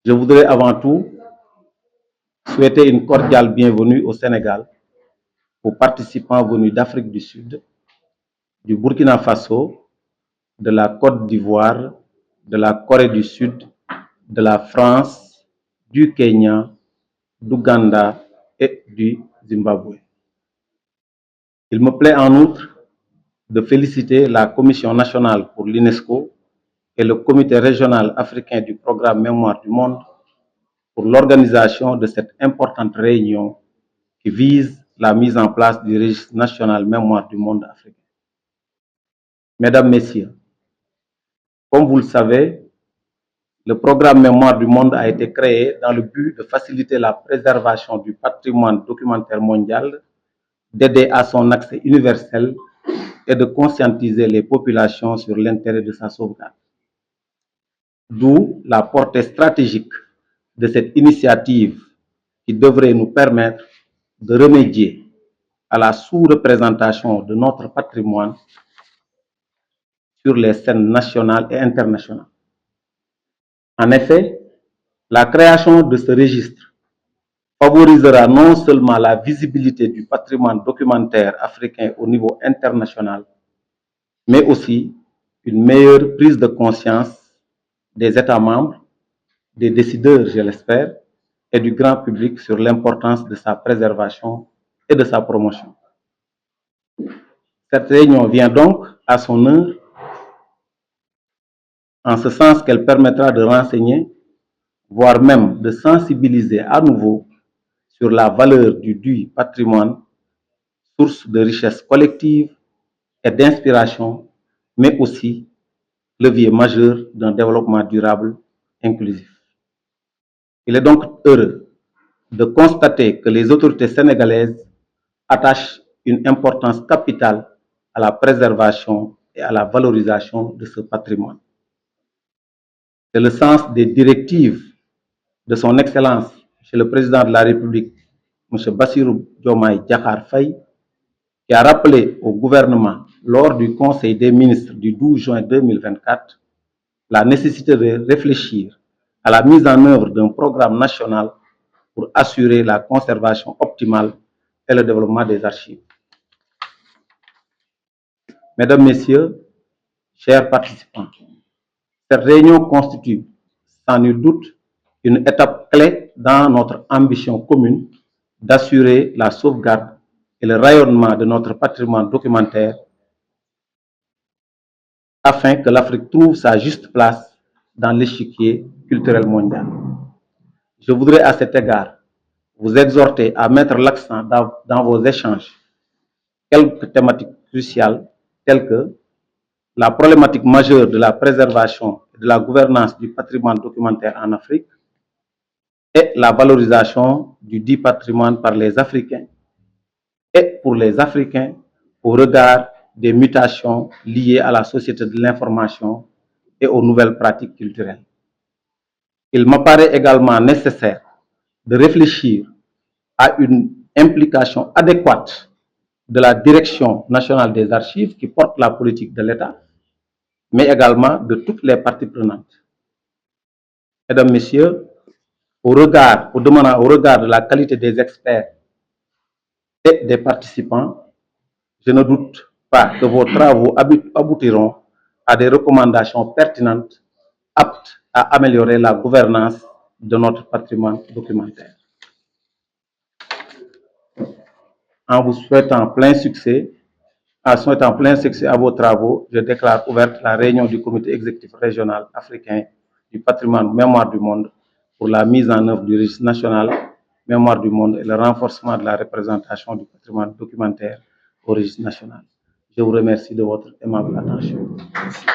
Je voudrais avant tout souhaiter une cordiale bienvenue au Sénégal aux participants venus d'Afrique du Sud, du Burkina Faso, de la Côte d'Ivoire, de la Corée du Sud, de la France, du Kenya, d'Ouganda et du Zimbabwe. Il me plaît en outre de féliciter la Commission nationale pour l'UNESCO et le Comité régional africain du programme Mémoire du Monde pour l'organisation de cette importante réunion qui vise la mise en place du registre national Mémoire du Monde africain. Mesdames, Messieurs, comme vous le savez, le programme Mémoire du Monde a été créé dans le but de faciliter la préservation du patrimoine documentaire mondial, d'aider à son accès universel et de conscientiser les populations sur l'intérêt de sa sauvegarde. D'où la portée stratégique de cette initiative qui devrait nous permettre de remédier à la sous-représentation de notre patrimoine sur les scènes nationales et internationales. En effet, la création de ce registre favorisera non seulement la visibilité du patrimoine documentaire africain au niveau international, mais aussi une meilleure prise de conscience des États membres, des décideurs, je l'espère, et du grand public sur l'importance de sa préservation et de sa promotion. Cette réunion vient donc à son heure, en ce sens qu'elle permettra de renseigner, voire même de sensibiliser à nouveau sur la valeur du dit patrimoine, source de richesse collective et d'inspiration, mais aussi levier majeur d'un développement durable inclusif. Il est donc heureux de constater que les autorités sénégalaises attachent une importance capitale à la préservation et à la valorisation de ce patrimoine. C'est le sens des directives de son Excellence, Monsieur le Président de la République, M. Bassirou Diomaye Diakhar Faye, qui a rappelé au gouvernement lors du Conseil des ministres du 12 juin 2024 la nécessité de réfléchir à la mise en œuvre d'un programme national pour assurer la conservation optimale et le développement des archives. Mesdames, Messieurs, chers participants, cette réunion constitue sans nul doute une étape clé dans notre ambition commune d'assurer la sauvegarde et le rayonnement de notre patrimoine documentaire afin que l'Afrique trouve sa juste place dans l'échiquier culturel mondial. Je voudrais à cet égard vous exhorter à mettre l'accent dans vos échanges quelques thématiques cruciales telles que la problématique majeure de la préservation et de la gouvernance du patrimoine documentaire en Afrique et la valorisation du dit patrimoine par les Africains et pour les Africains au regard des mutations liées à la société de l'information et aux nouvelles pratiques culturelles. Il m'apparaît également nécessaire de réfléchir à une implication adéquate de la Direction nationale des archives qui porte la politique de l'État, mais également de toutes les parties prenantes. Mesdames, Messieurs, au regard de la qualité des experts et des participants, je ne doute pas que vos travaux aboutiront à des recommandations pertinentes aptes à améliorer la gouvernance de notre patrimoine documentaire. En vous souhaitant plein succès à vos travaux, je déclare ouverte la réunion du comité exécutif régional africain du patrimoine Mémoire du Monde pour la mise en œuvre du registre national Mémoire du Monde et le renforcement de la représentation du patrimoine documentaire au registre national. Je vous remercie de votre aimable attention. Merci.